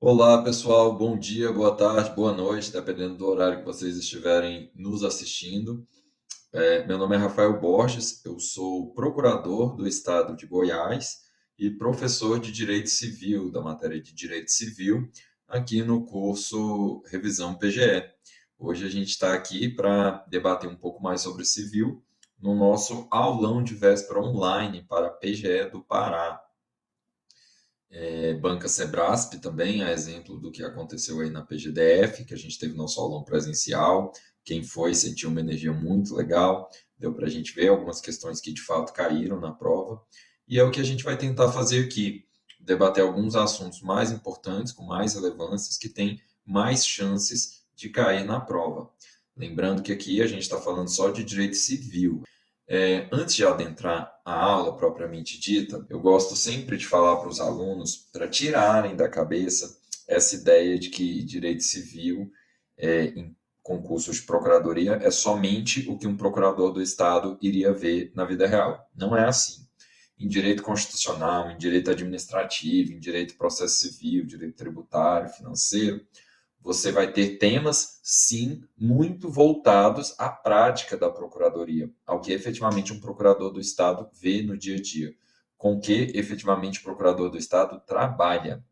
Olá, pessoal. Bom dia, boa tarde, boa noite, dependendo do horário que vocês estiverem nos assistindo. Meu nome é Rafael Borges, eu sou procurador do Estado de Goiás e professor de Direito Civil, da matéria de Direito Civil, aqui no curso Revisão PGE. Hoje a gente está aqui para debater um pouco mais sobre civil no nosso aulão de véspera online para a PGE do Pará. Banca Sebrasp também, a exemplo do que aconteceu aí na PGDF, que a gente teve nosso aulão presencial. Quem foi sentiu uma energia muito legal, deu para a gente ver algumas questões que de fato caíram na prova. E é o que a gente vai tentar fazer aqui, debater alguns assuntos mais importantes, com mais relevâncias, que têm mais chances de cair na prova. Lembrando que aqui a gente está falando só de direito civil. Antes de adentrar a aula propriamente dita, eu gosto sempre de falar para os alunos para tirarem da cabeça essa ideia de que direito civil, em concursos de procuradoria, é somente o que um procurador do Estado iria ver na vida real. Não é assim. Em direito constitucional, em direito administrativo, em direito processo civil, direito tributário, financeiro, você vai ter temas, sim, muito voltados à prática da procuradoria, ao que efetivamente um procurador do Estado vê no dia a dia, com que efetivamente o procurador do Estado trabalha.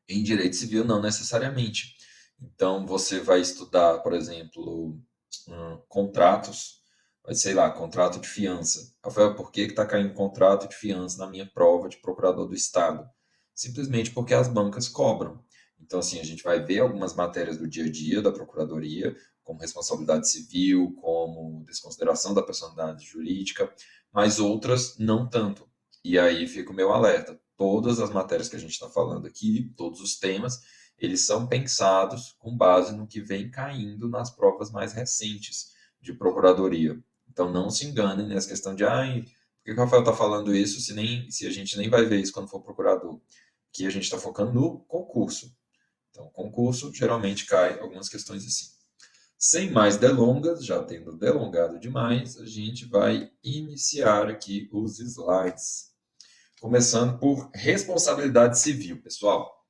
Em direito civil, não necessariamente. Então, você vai estudar, por exemplo, contratos, sei lá, contrato de fiança. Rafael, por que está caindo contrato de fiança na minha prova de procurador do Estado? Simplesmente porque as bancas cobram. Então, assim, a gente vai ver algumas matérias do dia a dia da Procuradoria, como responsabilidade civil, como desconsideração da personalidade jurídica, mas outras não tanto. E aí fica o meu alerta. Todas as matérias que a gente está falando aqui, todos os temas, eles são pensados com base no que vem caindo nas provas mais recentes de Procuradoria. Então, não se enganem nessa questão de, ai, por que o Rafael está falando isso se a gente nem vai ver isso quando for procurador? Aqui a gente está focando no concurso. Então, concurso geralmente cai algumas questões assim. Sem mais delongas, já tendo delongado demais, a gente vai iniciar aqui os slides. Começando por responsabilidade civil, pessoal.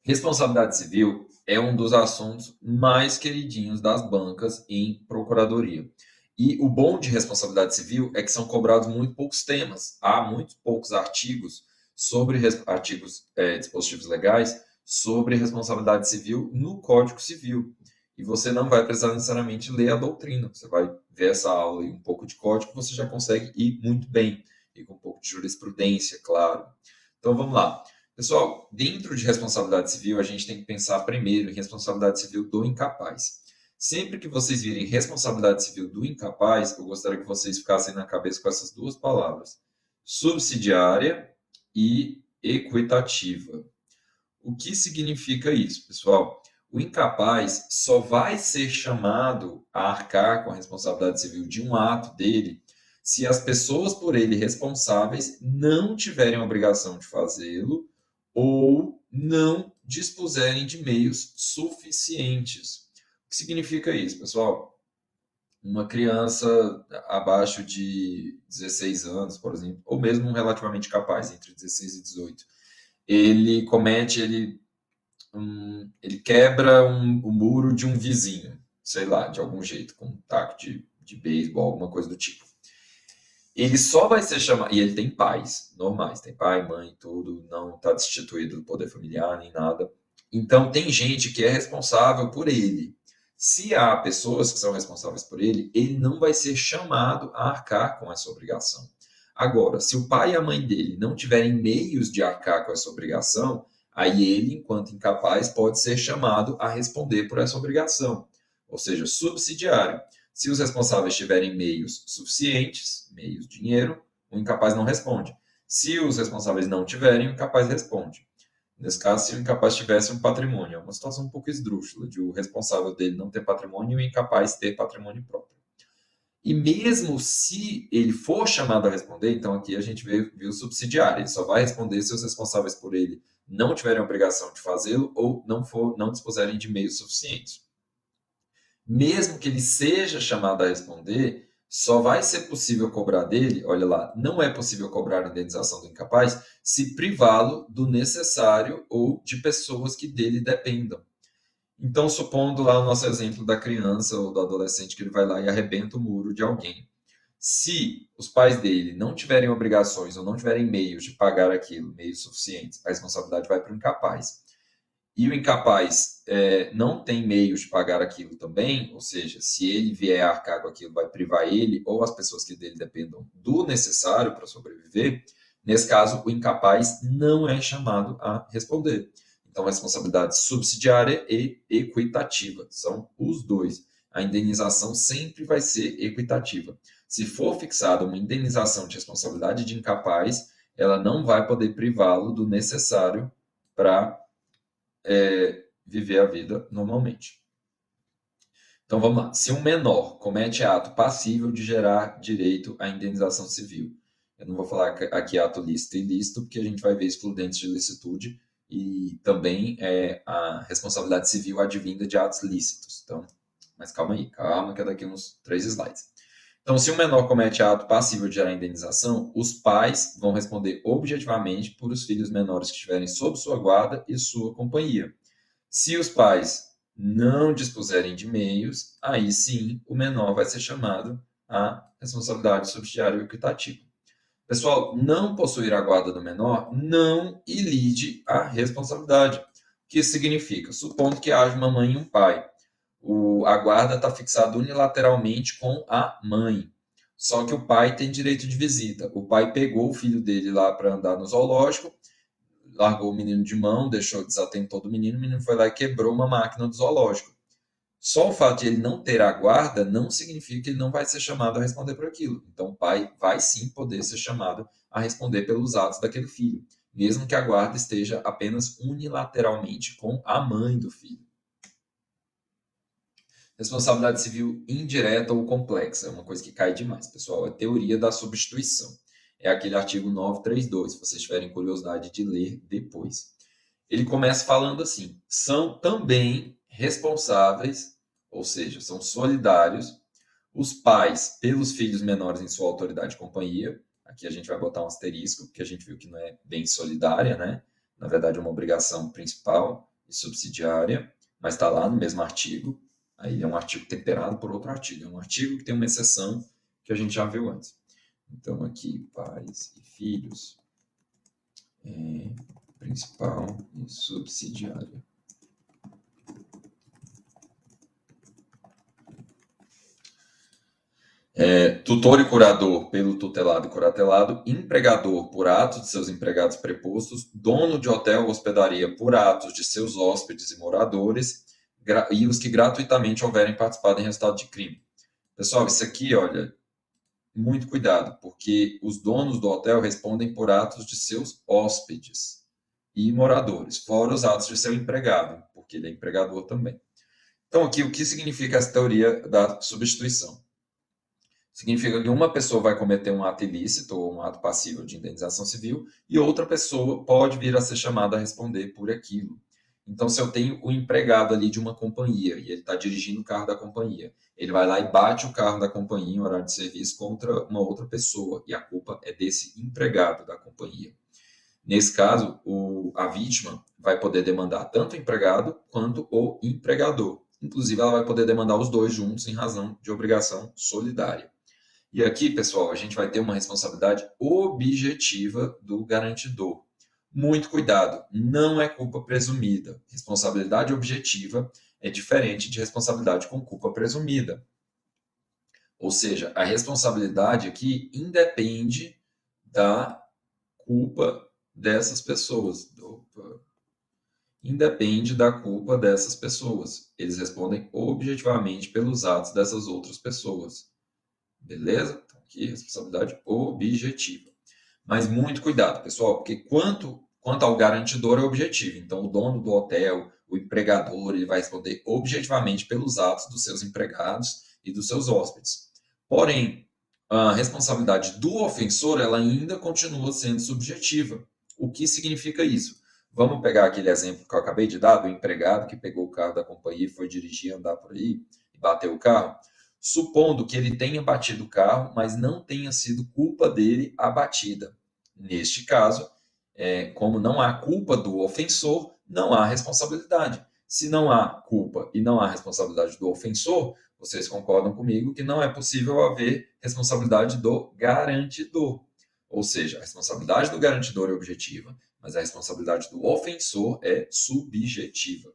Responsabilidade civil é um dos assuntos mais queridinhos das bancas em procuradoria. E o bom de responsabilidade civil é que são cobrados muito poucos temas. Há muito poucos artigos sobre artigos dispositivos legais sobre responsabilidade civil no Código Civil. E você não vai precisar necessariamente ler a doutrina. Você vai ver essa aula e um pouco de código, você já consegue ir muito bem. E com um pouco de jurisprudência, claro. Então vamos lá. Pessoal, dentro de responsabilidade civil, a gente tem que pensar primeiro em responsabilidade civil do incapaz. Sempre que vocês virem responsabilidade civil do incapaz, eu gostaria que vocês ficassem na cabeça com essas duas palavras: subsidiária e equitativa. O que significa isso, pessoal? O incapaz só vai ser chamado a arcar com a responsabilidade civil de um ato dele se as pessoas por ele responsáveis não tiverem a obrigação de fazê-lo ou não dispuserem de meios suficientes. O que significa isso, pessoal? Uma criança abaixo de 16 anos, por exemplo, ou mesmo um relativamente capaz, entre 16 e 18, ele quebra o muro de um vizinho, sei lá, de algum jeito, com um taco de beisebol, alguma coisa do tipo. Ele só vai ser chamado. E ele tem pais normais, tem pai, mãe, tudo, não está destituído do poder familiar nem nada. Então, tem gente que é responsável por ele. Se há pessoas que são responsáveis por ele, ele não vai ser chamado a arcar com essa obrigação. Agora, se o pai e a mãe dele não tiverem meios de arcar com essa obrigação, aí ele, enquanto incapaz, pode ser chamado a responder por essa obrigação, ou seja, subsidiário. Se os responsáveis tiverem meios suficientes, meios, dinheiro, o incapaz não responde. Se os responsáveis não tiverem, o incapaz responde. Nesse caso, se o incapaz tivesse um patrimônio, é uma situação um pouco esdrúxula, de o responsável dele não ter patrimônio e o incapaz ter patrimônio próprio. E mesmo se ele for chamado a responder, então aqui a gente viu subsidiário, ele só vai responder se os responsáveis por ele não tiverem a obrigação de fazê-lo ou não dispuserem de meios suficientes. Mesmo que ele seja chamado a responder, só vai ser possível cobrar dele, olha lá, não é possível cobrar a indenização do incapaz se privá-lo do necessário ou de pessoas que dele dependam. Então, supondo lá o nosso exemplo da criança ou do adolescente que ele vai lá e arrebenta o muro de alguém. Se os pais dele não tiverem obrigações ou não tiverem meios de pagar aquilo, meios suficientes, a responsabilidade vai para o incapaz. E o incapaz não tem meios de pagar aquilo também, ou seja, se ele vier a arcar com aquilo, vai privar ele ou as pessoas que dele dependam do necessário para sobreviver. Nesse caso, o incapaz não é chamado a responder. Então, responsabilidade subsidiária e equitativa são os dois. A indenização sempre vai ser equitativa. Se for fixada uma indenização de responsabilidade de incapaz, ela não vai poder privá-lo do necessário para viver a vida normalmente. Então vamos lá. Se um menor comete ato passível de gerar direito à indenização civil, eu não vou falar aqui ato lícito e ilícito, porque a gente vai ver excludentes de licitude e também a responsabilidade civil advinda de atos lícitos. Então, mas calma aí, calma, que é daqui uns 3 slides. Então, se um menor comete ato passível de gerar indenização, os pais vão responder objetivamente por os filhos menores que estiverem sob sua guarda e sua companhia. Se os pais não dispuserem de meios, aí sim o menor vai ser chamado à responsabilidade subsidiária ou equitativa. Pessoal, não possuir a guarda do menor não ilide a responsabilidade. O que isso significa? Supondo que haja uma mãe e um pai. A guarda está fixada unilateralmente com a mãe. Só que o pai tem direito de visita. O pai pegou o filho dele lá para andar no zoológico, largou o menino de mão, desatentou do menino, o menino foi lá e quebrou uma máquina do zoológico. Só o fato de ele não ter a guarda não significa que ele não vai ser chamado a responder por aquilo. Então, o pai vai sim poder ser chamado a responder pelos atos daquele filho, mesmo que a guarda esteja apenas unilateralmente com a mãe do filho. Responsabilidade civil indireta ou complexa é uma coisa que cai demais, pessoal. É a teoria da substituição. É aquele artigo 932, se vocês tiverem curiosidade de ler depois. Ele começa falando assim: são também responsáveis, ou seja, são solidários, os pais pelos filhos menores em sua autoridade e companhia. Aqui a gente vai botar um asterisco, porque a gente viu que não é bem solidária, né? Na verdade, é uma obrigação principal e subsidiária, mas está lá no mesmo artigo. Aí é um artigo temperado por outro artigo. É um artigo que tem uma exceção que a gente já viu antes. Então, aqui, pais e filhos, principal e subsidiária. Tutor e curador pelo tutelado e curatelado, empregador por atos de seus empregados prepostos, dono de hotel ou hospedaria por atos de seus hóspedes e moradores, e os que gratuitamente houverem participado em resultado de crime. Pessoal, isso aqui, olha, muito cuidado, porque os donos do hotel respondem por atos de seus hóspedes e moradores, fora os atos de seu empregado, porque ele é empregador também. Então, aqui, o que significa essa teoria da substituição? Significa que uma pessoa vai cometer um ato ilícito ou um ato passível de indenização civil e outra pessoa pode vir a ser chamada a responder por aquilo. Então, se eu tenho o empregado ali de uma companhia e ele está dirigindo o carro da companhia, ele vai lá e bate o carro da companhia em horário de serviço contra uma outra pessoa e a culpa é desse empregado da companhia. Nesse caso, a vítima vai poder demandar tanto o empregado quanto o empregador. Inclusive, ela vai poder demandar os dois juntos em razão de obrigação solidária. E aqui, pessoal, a gente vai ter uma responsabilidade objetiva do garantidor. Muito cuidado, não é culpa presumida. Responsabilidade objetiva é diferente de responsabilidade com culpa presumida. Ou seja, a responsabilidade aqui independe da culpa dessas pessoas. Independe da culpa dessas pessoas. Eles respondem objetivamente pelos atos dessas outras pessoas. Beleza? Então, aqui, responsabilidade objetiva. Mas muito cuidado, pessoal, porque quanto ao garantidor é objetivo. Então, o dono do hotel, o empregador, ele vai responder objetivamente pelos atos dos seus empregados e dos seus hóspedes. Porém, a responsabilidade do ofensor, ela ainda continua sendo subjetiva. O que significa isso? Vamos pegar aquele exemplo que eu acabei de dar, do empregado que pegou o carro da companhia e foi dirigir, andar por aí e bateu o carro. supondo que ele tenha batido o carro, mas não tenha sido culpa dele a batida. Neste caso, como não há culpa do ofensor, não há responsabilidade. Se não há culpa e não há responsabilidade do ofensor, vocês concordam comigo que não é possível haver responsabilidade do garantidor. Ou seja, a responsabilidade do garantidor é objetiva, mas a responsabilidade do ofensor é subjetiva.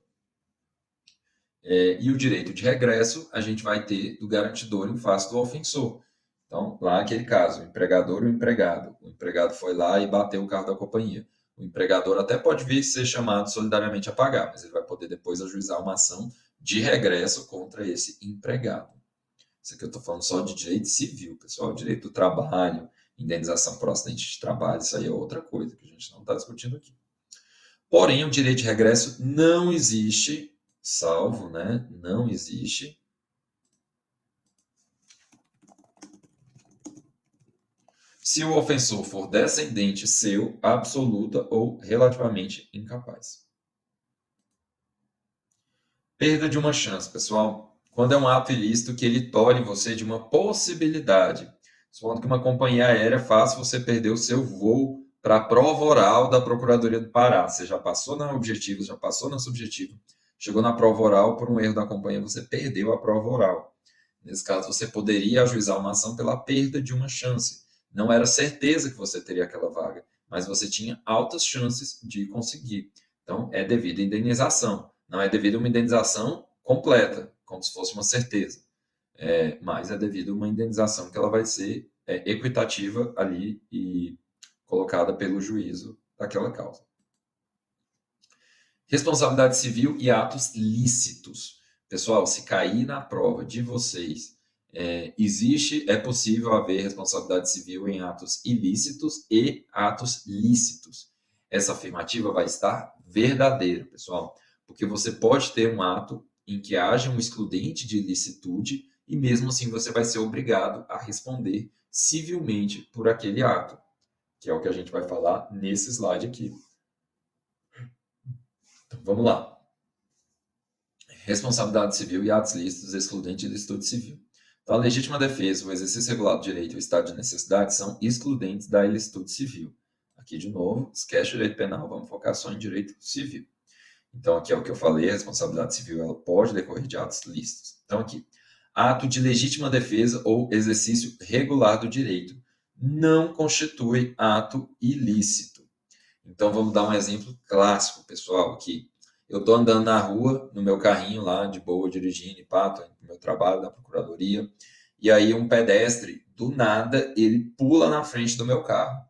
E o direito de regresso a gente vai ter do garantidor em face do ofensor. Então, lá aquele caso, o empregador e o empregado. O empregado foi lá e bateu o carro da companhia. O empregador até pode vir ser chamado solidariamente a pagar, mas ele vai poder depois ajuizar uma ação de regresso contra esse empregado. Isso aqui eu estou falando só de direito civil, pessoal. Direito do trabalho, indenização por acidente de trabalho, isso aí é outra coisa que a gente não está discutindo aqui. Porém, o direito de regresso não existe, salvo, né? Não existe se o ofensor for descendente seu, absoluta ou relativamente incapaz. Perda de uma chance, pessoal. Quando é um ato ilícito que ele tolhe você de uma possibilidade. Supondo que uma companhia aérea faça você perder o seu voo para a prova oral da Procuradoria do Pará. Você já passou na objetiva, já passou na subjetiva. Chegou na prova oral, por um erro da companhia, você perdeu a prova oral. Nesse caso, você poderia ajuizar uma ação pela perda de uma chance. Não era certeza que você teria aquela vaga, mas você tinha altas chances de conseguir. Então, é devido à indenização. Não é devido a uma indenização completa, como se fosse uma certeza. Mas é devido a uma indenização que ela vai ser equitativa ali e colocada pelo juízo daquela causa. Responsabilidade civil e atos lícitos. Pessoal, se cair na prova de vocês, é possível haver responsabilidade civil em atos ilícitos e atos lícitos. Essa afirmativa vai estar verdadeira, pessoal, porque você pode ter um ato em que haja um excludente de ilicitude e mesmo assim você vai ser obrigado a responder civilmente por aquele ato, que é o que a gente vai falar nesse slide aqui. Então, vamos lá. Responsabilidade civil e atos lícitos excludente de ilicitude civil. Então, a legítima defesa, o exercício regulado do direito e o estado de necessidade são excludentes da ilicitude civil. Aqui, de novo, esquece o direito penal, vamos focar só em direito civil. Então, aqui é o que eu falei, a responsabilidade civil ela pode decorrer de atos lícitos. Então, aqui, ato de legítima defesa ou exercício regular do direito não constitui ato ilícito. Então, vamos dar um exemplo clássico, pessoal, aqui. Eu estou andando na rua, no meu carrinho lá, de boa, dirigindo, e pá, tô indo pro meu trabalho da procuradoria, e aí um pedestre, do nada, ele pula na frente do meu carro.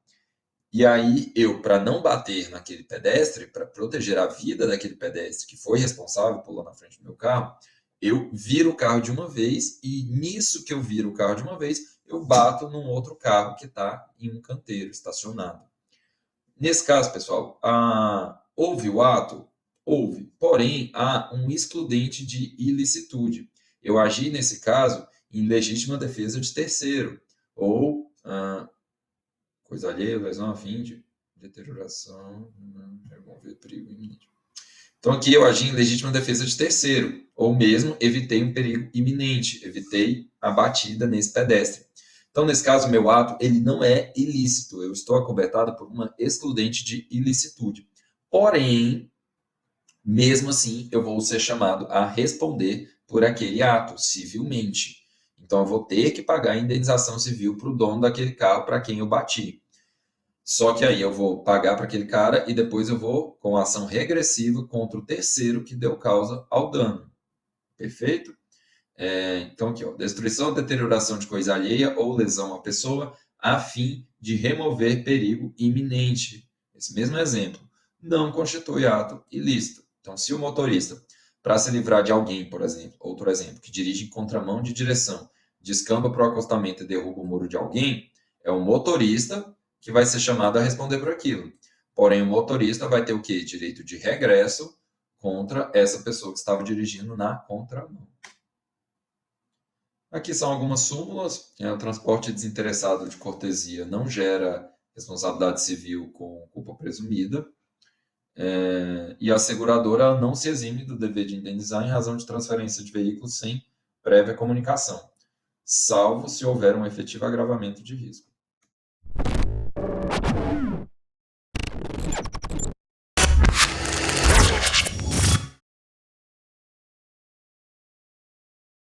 E aí eu, para não bater naquele pedestre, para proteger a vida daquele pedestre que foi responsável, pulou na frente do meu carro, eu viro o carro de uma vez e nisso que eu viro o carro de uma vez, eu bato num outro carro que está em um canteiro, estacionado. Nesse caso, pessoal, houve o ato? Houve. Porém, há um excludente de ilicitude. Eu agi, nesse caso, em legítima defesa de terceiro. Ou coisa alheia, lesão a fim de deterioração, remover perigo iminente. Então, aqui eu agi em legítima defesa de terceiro. Ou mesmo, evitei um perigo iminente. Evitei a batida nesse pedestre. Então, nesse caso, o meu ato ele não é ilícito. Eu estou acobertado por uma excludente de ilicitude. Porém, mesmo assim, eu vou ser chamado a responder por aquele ato civilmente. Então, eu vou ter que pagar a indenização civil para o dono daquele carro para quem eu bati. Só que aí eu vou pagar para aquele cara e depois eu vou com ação regressiva contra o terceiro que deu causa ao dano. Perfeito? Então, aqui, ó, destruição ou deterioração de coisa alheia ou lesão à pessoa a fim de remover perigo iminente. Esse mesmo exemplo não constitui ato ilícito. Então, se o motorista, para se livrar de alguém, por exemplo, outro exemplo, que dirige em contramão de direção, descamba para o acostamento e derruba o muro de alguém, é o motorista que vai ser chamado a responder por aquilo. Porém, o motorista vai ter o quê? Direito de regresso contra essa pessoa que estava dirigindo na contramão. Aqui são algumas súmulas. O transporte desinteressado de cortesia não gera responsabilidade civil com culpa presumida. E a seguradora não se exime do dever de indenizar em razão de transferência de veículos sem prévia comunicação. salvo se houver um efetivo agravamento de risco.